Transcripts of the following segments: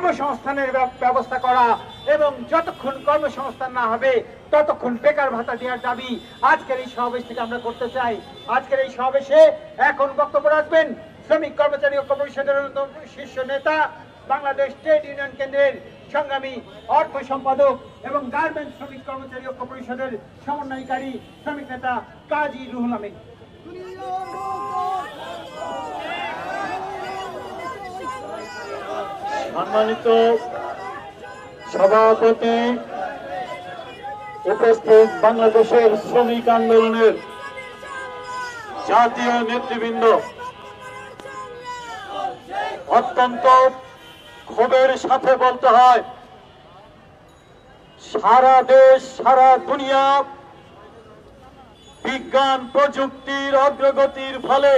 কর্মসংস্থানের ব্যবস্থা করা এবং যতক্ষণ কর্মসংস্থান না হবে ততক্ষণ বেকার ভাতা দেওয়ার দাবি আজকের এই সমাবেশ থেকে আমরা করতে চাই। আজকের এই সমাবেশে এখন বক্তব্য রাখবেন শ্রমিক কর্মচারী ঐক্য পরিষদের অন্যতম শীর্ষ নেতা, বাংলাদেশ ট্রেড ইউনিয়ন কেন্দ্রের সংগ্রামী অর্থ সম্পাদক এবং গার্মেন্টস শ্রমিক কর্মচারী ঐক্য পরিষদের সমন্বয়কারী শ্রমিক নেতা কাজী রুহুল আমিন। সম্মানিত সভাপতি, উপস্থিত বাংলাদেশের শ্রমিক আন্দোলনের জাতীয় নেতৃবৃন্দ, অত্যন্ত ক্ষোভের সাথে বলতে হয়, সারা দেশ সারা দুনিয়া বিজ্ঞান প্রযুক্তির অগ্রগতির ফলে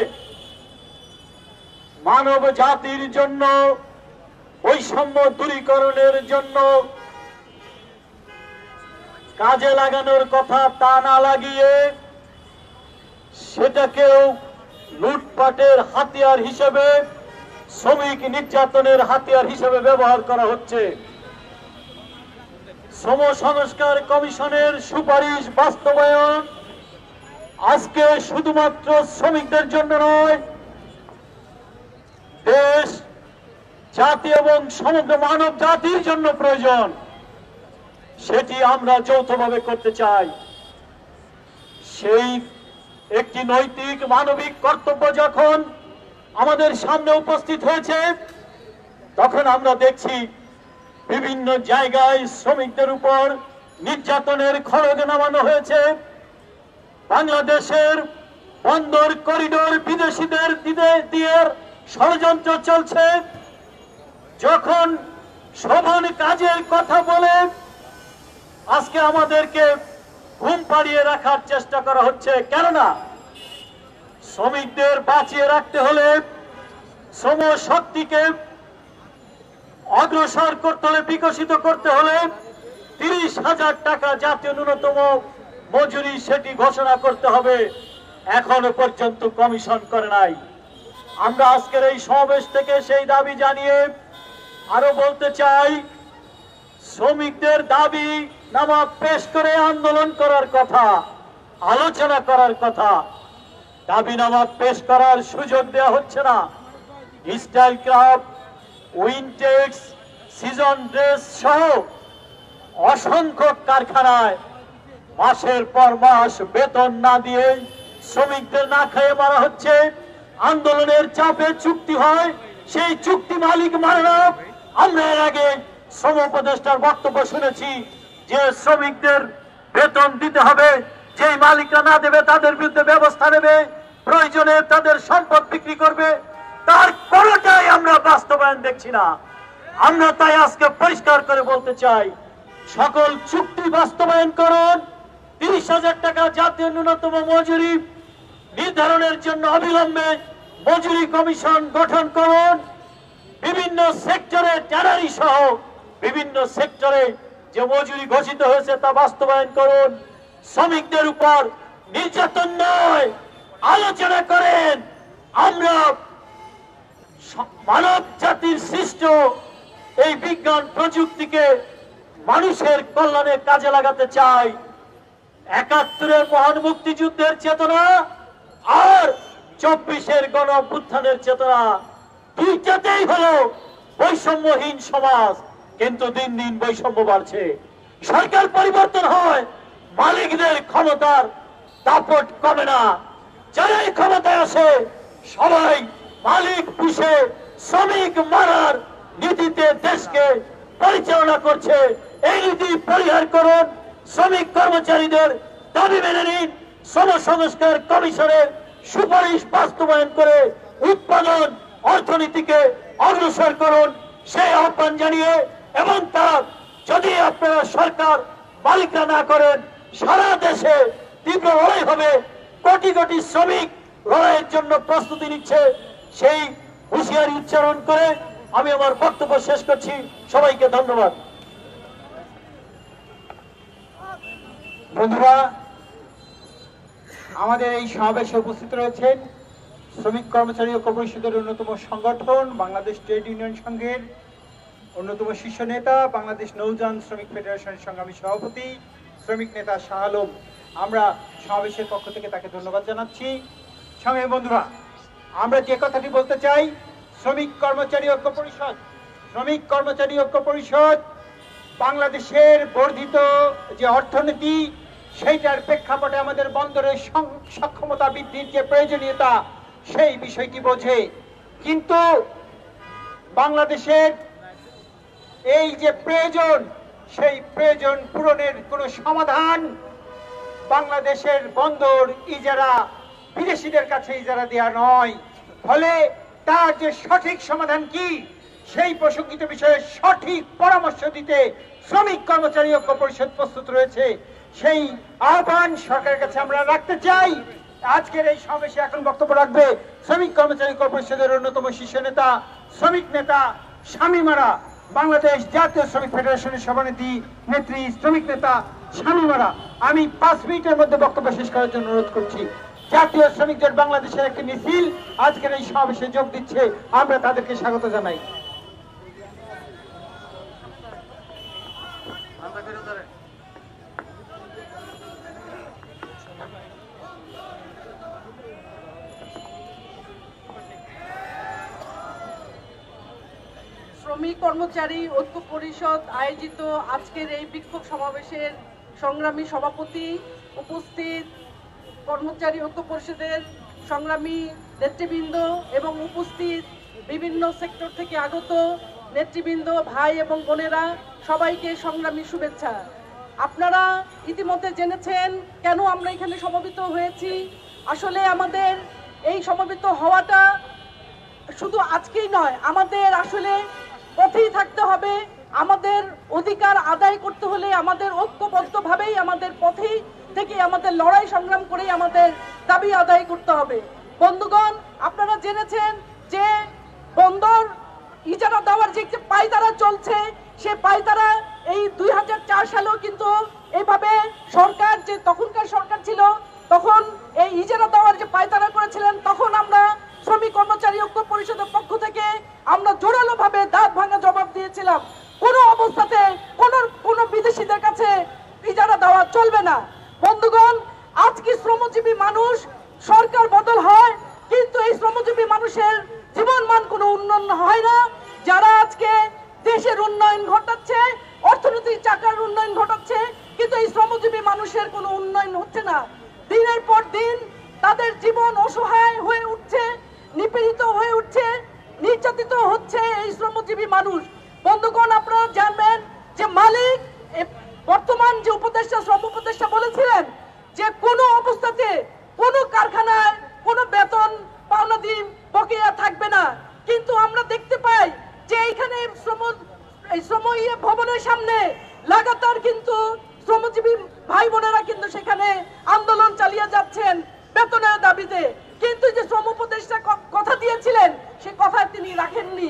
মানব জাতির জন্য বৈষম্য দূরীকরণের জন্য কাজে লাগানোর কথা তা না লাগিয়ে সেটাকেও লুটপাটের হাতিয়ার হিসেবে, শ্রমিক নির্যাতনের হাতিয়ার হিসেবে ব্যবহার করা হচ্ছে। শ্রম সংস্কার কমিশনের সুপারিশ বাস্তবায়ন আজকে শুধুমাত্র শ্রমিকদের জন্য নয়, দেশ জাতি এবং সমগ্র মানব জাতির জন্য প্রয়োজন। সেটি আমরা যৌথভাবে করতে চাই। সেই একটি নৈতিক মানবিক কর্তব্য যখন আমাদের সামনে উপস্থিত হয়েছে, তখন আমরা দেখছি বিভিন্ন জায়গায় শ্রমিকদের উপর নির্যাতনের খড়গ নামানো হয়েছে। বাংলাদেশের বন্দর করিডোর বিদেশিদের দিয়ে ষড়যন্ত্র চলছে। যখন শোভন কাজের কথা বলে আজকে আমাদেরকে ঘুম পাড়িয়ে রাখার চেষ্টা করা হচ্ছে। কেননা শ্রমিকদের বাঁচিয়ে রাখতে হলে, শ্রম শক্তিকে অগ্রসর করতে হলে, বিকশিত করতে হলে 30,000 টাকা জাতীয় ন্যূনতম মজুরি সেটি ঘোষণা করতে হবে। এখনো পর্যন্ত কমিশন করে নাই। আমরা আজকের এই সমাবেশ থেকে সেই দাবি জানিয়ে আরো বলতে চাই, শ্রমিকদের দাবি নামা পেশ করে আন্দোলন করার কথা, আলোচনা করার কথা, দাবি নামা পেশ করার সুযোগ দেওয়া হচ্ছে না। Style craft, Wintex, season dress সহ অসংখ্য কারখানায় মাসের পর মাস বেতন না দিয়ে শ্রমিকদের না খেয়ে মারা হচ্ছে। আন্দোলনের চাপে চুক্তি হয়, সেই চুক্তি মালিক মানে না। আমরা এর আগে শ্রম উপদেষ্টার বক্তব্য শুনেছি যে শ্রমিকদের বেতন দিতে হবে, যেই মালিকরা না দেবে তাদের বিরুদ্ধে ব্যবস্থা নেবে, প্রয়োজনে তাদের সম্পদ বিক্রি করবে। তার কোনোটাই আমরা বাস্তবায়ন দেখছি না। আমরা তাই আজকে পরিষ্কার করে বলতে চাই, সকল চুক্তি বাস্তবায়ন করুন। 30,000 টাকা জাতীয় ন্যূনতম মজুরি নির্ধারণের জন্য অবিলম্বে মজুরি কমিশন গঠন করুন। বিভিন্ন সেক্টরে ট্যানারি সহ বিভিন্ন সেক্টরে যে মজুরি ঘোষিত হয়েছে তা বাস্তবায়ন করুন। শ্রমিকদের উপর নির্যাতন নয়, আলোচনা করেন। আমরা মানব জাতির সৃষ্ট এই বিজ্ঞান প্রযুক্তিকে মানুষের কল্যাণে কাজে লাগাতে চাই। ৭১-এর মহান মুক্তিযুদ্ধের চেতনা আর ২৪-এর গণ অভ্যুত্থানের চেতনা, দুইটাতেই হলো বৈষম্যহীন সমাজ। কিন্তু দিন দিন বৈষম্য বাড়ছে। সরকার পরিবর্তন হয়, মালিকদের ক্ষমতার দাপট কমে না। যারাই ক্ষমতায় আসে সবাই মালিক পুষে শ্রমিক মারার নীতিতে দেশকে পরিচালনা করছে। এই নীতি পরিহার করুন। শ্রমিক কর্মচারীদের দাবি মেনে নিন। শ্রম সংস্কার কমিশনের সুপারিশ বাস্তবায়ন করে উৎপাদন অর্থনীতিকে অগ্রসর করুন, সেই আহ্বান জানিয়ে, এবং তার যদি আপনারা সরকার মালিকরা না করেন, সারা দেশে তীব্র লড়াই হবে। কোটি কোটি শ্রমিক লড়াইয়ের জন্য প্রস্তুতি নিচ্ছে। সেই হুঁশিয়ারি উচ্চারণ করে আমি আমার বক্তব্য শেষ করছি। সবাইকে ধন্যবাদ। বন্ধুরা, আমাদের এই সমাবেশে উপস্থিত রয়েছেন শ্রমিক কর্মচারী ঐক্য পরিষদের অন্যতম সংগঠন বাংলাদেশ ট্রেড ইউনিয়ন সংঘের অন্যতম শীর্ষ নেতা বাংলাদেশ নৌযান শ্রমিক ফেডারেশনের সংগ্রামী সভাপতি শ্রমিক নেতা শাহ আলম, আমরা সমাবেশের পক্ষ থেকে তাকে ধন্যবাদ জানাচ্ছি। সংগ্রামী বন্ধুরা, আমরা যে কথাটি বলতে চাই, শ্রমিক কর্মচারী ঐক্য পরিষদ বাংলাদেশের বর্ধিত যে অর্থনীতি, সেইটার প্রেক্ষাপটে আমাদের বন্দরের সক্ষমতা বৃদ্ধির যে প্রয়োজনীয়তা, সেই বিষয়টি বোঝে। কিন্তু বাংলাদেশের এই যে প্রয়োজন, সেই প্রয়োজন পূরণের কোনো সমাধান বাংলাদেশের বন্দর ইজারা বিদেশিদের কাছে ইজারা দেওয়া নয়। ফলে তার যে সঠিক সমাধান কি, সেই প্রসঙ্গিত বিষয়ে সঠিক পরামর্শ দিতে শ্রমিক কর্মচারী ঐক্য পরিষদ প্রস্তুত রয়েছে। সেই আহ্বান সরকারের কাছে আমরা রাখতে চাই। আজকের এই সমাবেশে এখন বক্তব্য রাখবে শ্রমিক কর্মচারী ঐক্য পরিষদের অন্যতম শীর্ষ নেতা শ্রমিক নেতা শামীমারা, বাংলাদেশ জাতীয় শ্রমিক ফেডারেশনের সভানেত্রী নেত্রী শ্রমিক নেতা শামীমারা। আমি 5 মিনিটের মধ্যে বক্তব্য শেষ করার জন্য অনুরোধ করছি। জাতীয় শ্রমিক জোট বাংলাদেশের একটি মিছিল আজকের এই সমাবেশে যোগ দিচ্ছে, আমরা তাদেরকে স্বাগত জানাই। শ্রমিক কর্মচারী ঐক্য পরিষদ আয়োজিত আজকের এই বিক্ষোভ সমাবেশের সংগ্রামী সভাপতি, উপস্থিত কর্মচারী ঐক্য পরিষদের সংগ্রামী নেতৃবৃন্দ এবং উপস্থিত বিভিন্ন সেক্টর থেকে আগত নেতৃবৃন্দ, ভাই এবং বোনেরা, সবাইকে সংগ্রামী শুভেচ্ছা। আপনারা ইতিমধ্যে জেনেছেন কেন আমরা এখানে সমবেত হয়েছি। আসলে আমাদের এই সমবেত হওয়াটা শুধু আজকেই নয়, আমাদের আসলে পথেই থাকতে হবে। আমাদের অধিকার আদায় করতে হলে আমাদের ঐক্যবদ্ধভাবেই আমাদের পথেই থেকে আমাদের লড়াই সংগ্রাম করেই আমাদের দাবি আদায় করতে হবে। বন্ধুগণ, আপনারা জেনেছেন যে বন্দর ইজারা দেওয়ার যে পায়তারা চলছে, সে পায়তারা এই 2004 সালেও কিন্তু এইভাবে সরকার, যে তখনকার সরকার ছিল, তখন এই ইজারা দেওয়ার যে পায়তারা করেছিলেন, তখন আমরা শ্রমিক কর্মচারী ঐক্য পরিষদের পক্ষ থেকে আমরা জোরালো ভাবে দাঁত ভাঙা জবাব দিয়েছিলাম, কোনো অবস্থাতে কোন বিদেশিদের কাছে ইজারা দেওয়া চলবে না। বন্ধুগণ, আজকে শ্রমজীবী মানুষ, সরকার বদল হয় কিন্তু এই শ্রমজীবী মানুষের জীবন মান কোনো উন্নয়ন হয় না। যারা আজকে দেশের উন্নয়ন ঘটাচ্ছে, অর্থনৈতিক চাকার উন্নয়ন ঘটাচ্ছে, কিন্তু এই শ্রমজীবী মানুষের কোনো উন্নয়ন হচ্ছে না। দিনের পর দিন তাদের জীবন অসহায় হয়ে উঠছে, নিপীড়িত হয়ে উঠছে, নির্যাতিত হচ্ছে এই শ্রমজীবী মানুষ। বন্ধুগণ, আপনারা জানবেন যে মালিক, বর্তমান যে উপদেষ্টা, শ্রম উপদেষ্টা বলেছিলেন যে কোনো অবস্থাতে কোনো কারখানায় কোনো বেতন পাওনা দিন বকেয়া থাকবে না। কিন্তু আমরা দেখতে পাই যে এইখানে শ্রম ভবনের সামনে লাগাতার কিন্তু শ্রমজীবী ভাই বোনেরা কিন্তু সেখানে আন্দোলন চালিয়ে যাচ্ছেন বেতনের দাবিতে। কিন্তু যে শ্রম উপদেষ্টা কথা দিয়েছিলেন, সে কথা তিনি রাখেননি।